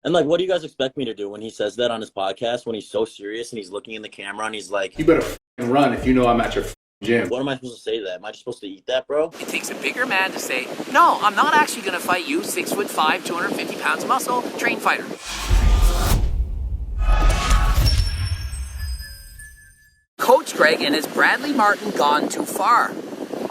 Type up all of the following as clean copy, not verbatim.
And like, what do you guys expect me to do when he says that on his podcast? When he's so serious and he's looking in the camera and he's like, You better run if you know I'm at your gym. "What am I supposed to say to that? Am I just supposed to eat that, bro?" It takes a bigger man to say, no, I'm not actually going to fight you, 6'5", 250 pounds muscle, trained fighter. Coach Greg and his Bradley Martin gone too far.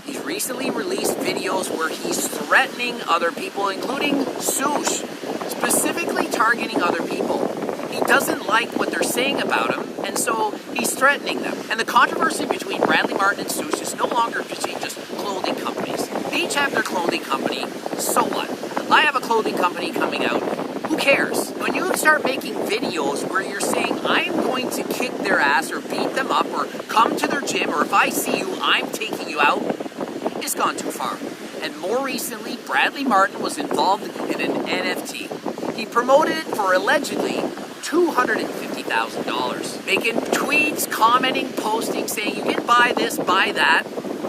He's recently released videos where he's threatening other people, including Soosh, specifically targeting other people. He doesn't like what they're saying about him, and so he's threatening them. And the controversy between Bradley Martin and Soosh is no longer between just clothing companies. They each have their clothing company, so what? I have a clothing company coming out. Who cares? When you start making videos where you're saying, I'm going to kick their ass or beat them up or come to their gym, or if I see you, I'm taking you out, it's gone too far. And more recently, Bradley Martin was involved in an NFT. He promoted it for allegedly $250,000. Making tweets, commenting, posting, saying you can buy this, buy that,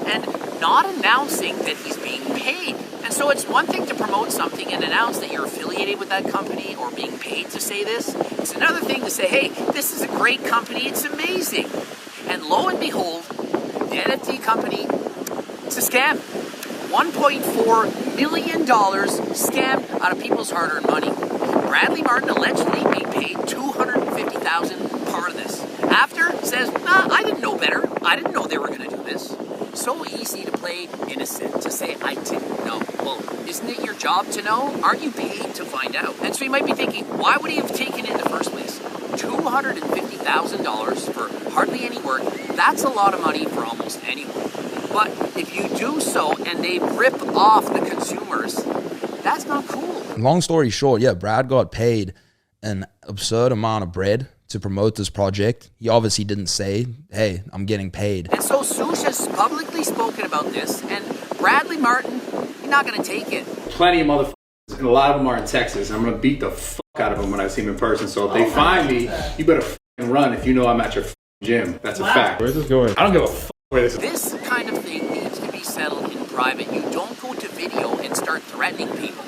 and not announcing that he's being paid. And so it's one thing to promote something and announce that you're affiliated with that company or being paid to say this. It's another thing to say, hey, this is a great company, it's amazing. And lo and behold, the NFT company, it's a scam. $1.4 million scammed out of people's hard-earned money. Bradley Martin allegedly being paid $250,000 part of this. After says, nah, I didn't know better. I didn't know they were going to do this. So easy to play innocent, to say, I didn't know. Well, isn't it your job to know? Aren't you paid to find out? And so you might be thinking, why would he have taken it in the first place? $250,000 for hardly any work. That's a lot of money for almost anyone. But if you do so and they rip off the consumers, that's not cool. Long story short, yeah, Brad got paid an absurd amount of bread to promote this project. He obviously didn't say, hey, I'm getting paid. And so Soosh has publicly spoken about this, and Bradley Martin, he's not going to take it. Plenty of motherfuckers, and a lot of them are in Texas. I'm going to beat the fuck out of them when I see them in person. So if they find me, you better run if you know I'm at your gym. That's a fact. Where's this going? I don't give a fuck where this is. This kind of thing needs to be settled in private. You don't go to video and start threatening people.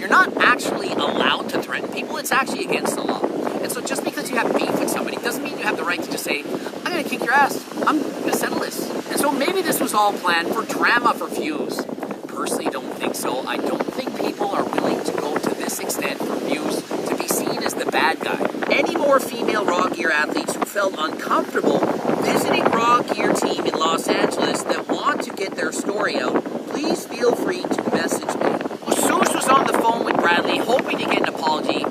You're not actually allowed to threaten people. It's actually against the law. And so just because you have beef with somebody doesn't mean you have the right to just say, I'm going to kick your ass. I'm going to settle this. And so maybe this was all planned for drama, for views. Personally, don't think so. I don't think people are willing to go to this extent for views to be seen as the bad guy. Any more female raw gear athletes who felt uncomfortable visiting raw gear team in Los Angeles that want to get their story out, please feel free to message me. Well, Soosh was on the phone with Bradley hoping to get an apology.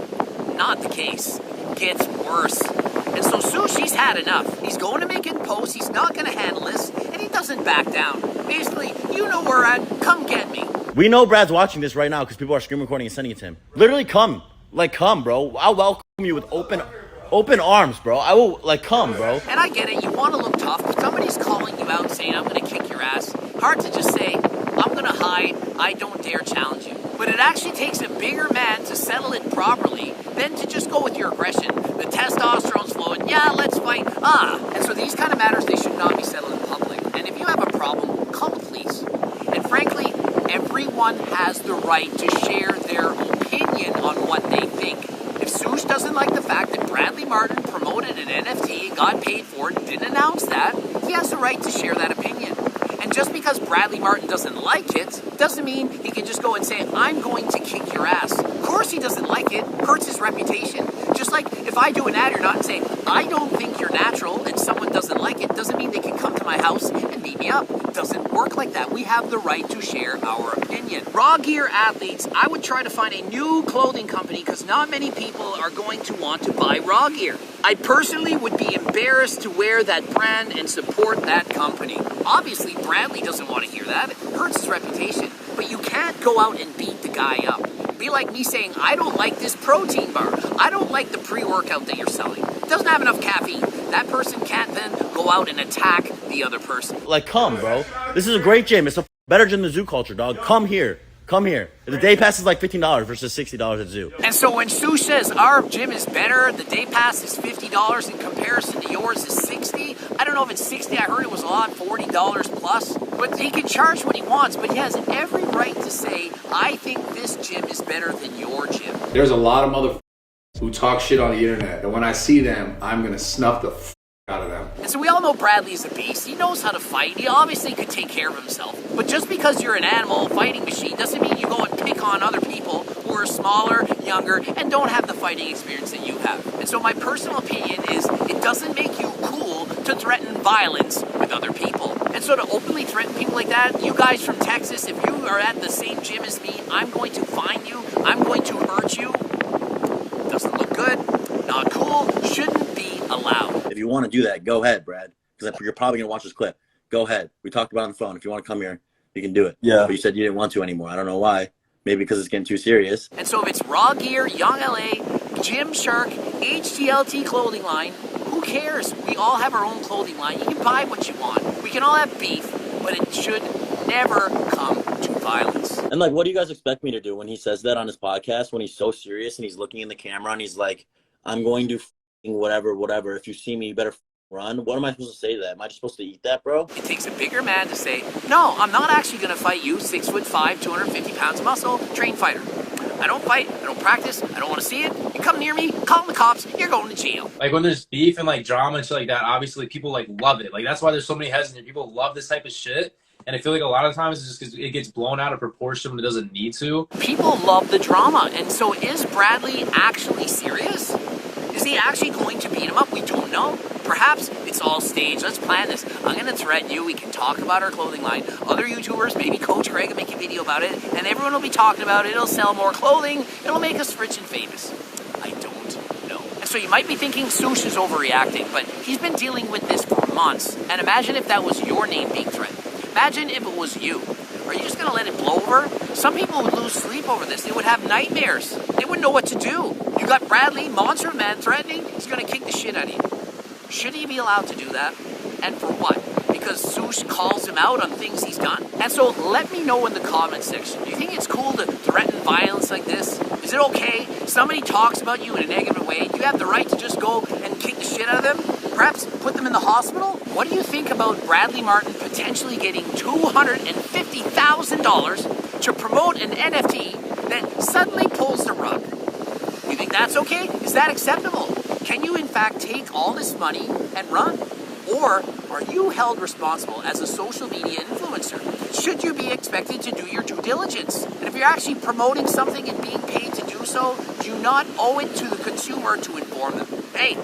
Not the case. Gets worse. And so Soosh, he's had enough. He's going to make it post, he's not going to handle this, and he doesn't back down. Basically, you know where I'm at, come get me. We know Brad's watching this right now because people are screen recording and sending it to him. Literally, come. Like, come, bro. I'll welcome you with open arms, bro. I will, like, come, bro. And I get it, you want to look tough, but somebody's calling you out saying, I'm going to kick your ass. Hard to just say, I'm going to hide, I don't dare challenge you. But it actually takes a bigger man to settle it properly than to just go with your aggression. The testosterone's flowing, yeah, let's fight, And so these kind of matters, they should not be settled in public. And if you have a problem, call the police. And frankly, everyone has the right to share their opinion on what they think. If Soosh doesn't like the fact that Bradley Martin promoted an NFT, got paid for it, didn't announce that, he has the right to share that opinion. And just because Bradley Martin doesn't like it, doesn't mean he can just go and say, I'm going to kick your ass. Of course he doesn't like it, hurts his reputation. Just like if I do an ad or not and say, I don't think you're natural, and someone doesn't like it, doesn't mean they can come to my house and beat me up. It doesn't work like that. We have the right to share our opinion. Raw gear athletes, I would try to find a new clothing company because not many people are going to want to buy raw gear. I personally would be embarrassed to wear that brand and support that company. Obviously, Bradley doesn't want to hear that. It hurts his reputation. But you can't go out and beat the guy up. It'd be like me saying, I don't like this protein bar. I don't like the pre-workout that you're selling. It doesn't have enough caffeine. That person can't then go out and attack the other person. Like, come, bro. This is a great gym. It's a better gym than Zoo Culture, dog. Come here. Come here. The day pass is like $15 versus $60 at Zoo. And so when Soosh says our gym is better, the day pass is $50 in comparison to yours is $60. I don't know if it's $60. I heard it was a lot, $40 plus. But he can charge what he wants, but he has every right to say, I think this gym is better than your gym. There's a lot of motherfuckers who talk shit on the internet. And when I see them, I'm going to snuff the out of them. And so we all know Bradley's a beast. He knows how to fight. He obviously could take care of himself. But just because you're an animal fighting machine doesn't mean you go and pick on other people who are smaller, younger, and don't have the fighting experience that you have. And so my personal opinion is it doesn't make you cool to threaten violence with other people. And so to openly threaten people like that, you guys from Texas, if you are at the same gym as me, I'm going to find you. I'm going to hurt you. Doesn't look good. Not cool. Shouldn't be allowed. If you want to do that, go ahead, Brad. Because you're probably going to watch this clip. Go ahead. We talked about it on the phone. If you want to come here, you can do it. Yeah. But you said you didn't want to anymore. I don't know why. Maybe because it's getting too serious. And so if it's Raw Gear, Young LA, Gymshark, HTLT clothing line, who cares? We all have our own clothing line. You can buy what you want. We can all have beef, but it should never come to violence. And like, what do you guys expect me to do when he says that on his podcast, when he's so serious and he's looking in the camera and he's like, I'm going to whatever. If you see me, you better run. What am I supposed to say to that? Am I just supposed to eat that, bro? It takes a bigger man to say, no, I'm not actually going to fight you, 6'5", 250 pounds of muscle, trained fighter. I don't fight, I don't practice, I don't want to see it. You come near me, call the cops, you're going to jail. Like when there's beef and like drama and shit like that, obviously people like love it. Like that's why there's so many hesitant people love this type of shit. And I feel like a lot of times it's just because it gets blown out of proportion when it doesn't need to. People love the drama. And so is Bradley actually serious? Is he actually going to beat him up? We don't know. Perhaps it's all staged. Let's plan this. I'm going to threaten you. We can talk about our clothing line. Other YouTubers, maybe Coach Greg will make a video about it. And everyone will be talking about it. It'll sell more clothing. It'll make us rich and famous. I don't know. And so you might be thinking Soosh is overreacting, but he's been dealing with this for months. And imagine if that was your name being threatened. Imagine if it was you. Are you just going to let it blow over? Some people would lose sleep over this. They would have nightmares. They wouldn't know what to do. You got Bradley, monster man, threatening. He's going to kick the shit out of you. Should he be allowed to do that? And for what? Because Soosh calls him out on things he's done? And so let me know in the comment section. Do you think it's cool to threaten violence like this? Is it okay? Somebody talks about you in a negative way. Do you have the right to just go and kick the shit out of them? Perhaps put them in the hospital? What do you think about Bradley Martin potentially getting $250,000 to promote an NFT that suddenly pulls the rug? You think that's okay? Is that acceptable? Can you in fact take all this money and run? Or are you held responsible as a social media influencer? Should you be expected to do your due diligence? And if you're actually promoting something and being paid to do so, do you not owe it to the consumer to inform them? Hey,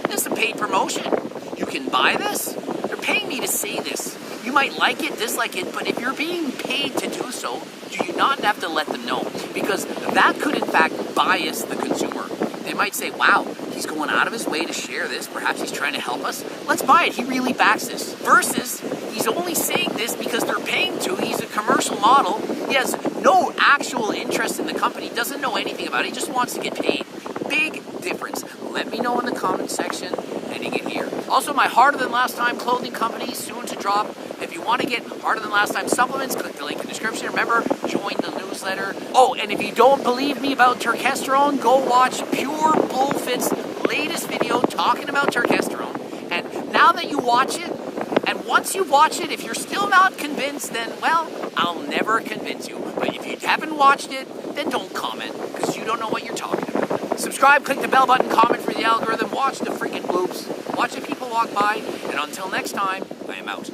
this is a paid promotion. You can buy this. They're paying me to say this. You might like it, dislike it, but if you're being paid to do so, do you not have to let them know? Because that could in fact bias the consumer. They might say, wow, he's going out of his way to share this. Perhaps he's trying to help us. Let's buy it. He really backs this. Versus, he's only saying this because they're paying to. He's a commercial model. He has no actual interest in the company. Doesn't know anything about it. He just wants to get paid. Big difference. Let me know in the comment section. Heading in here. Also, my Harder Than Last Time clothing company soon to drop. If you want to get Harder Than Last Time supplements, click the link in the description. Remember, join the newsletter. Oh, and if you don't believe me about turkesterone, go watch Pure Bullfit's latest video talking about turkesterone. And now that you watch it, and once you watch it, if you're still not convinced, then, well, I'll never convince you. But if you haven't watched it, then don't comment, because you don't know what you're talking about. Subscribe, click the bell button, comment for the algorithm, watch the freaking bloops, watch the people walk by, and until next time, I am out.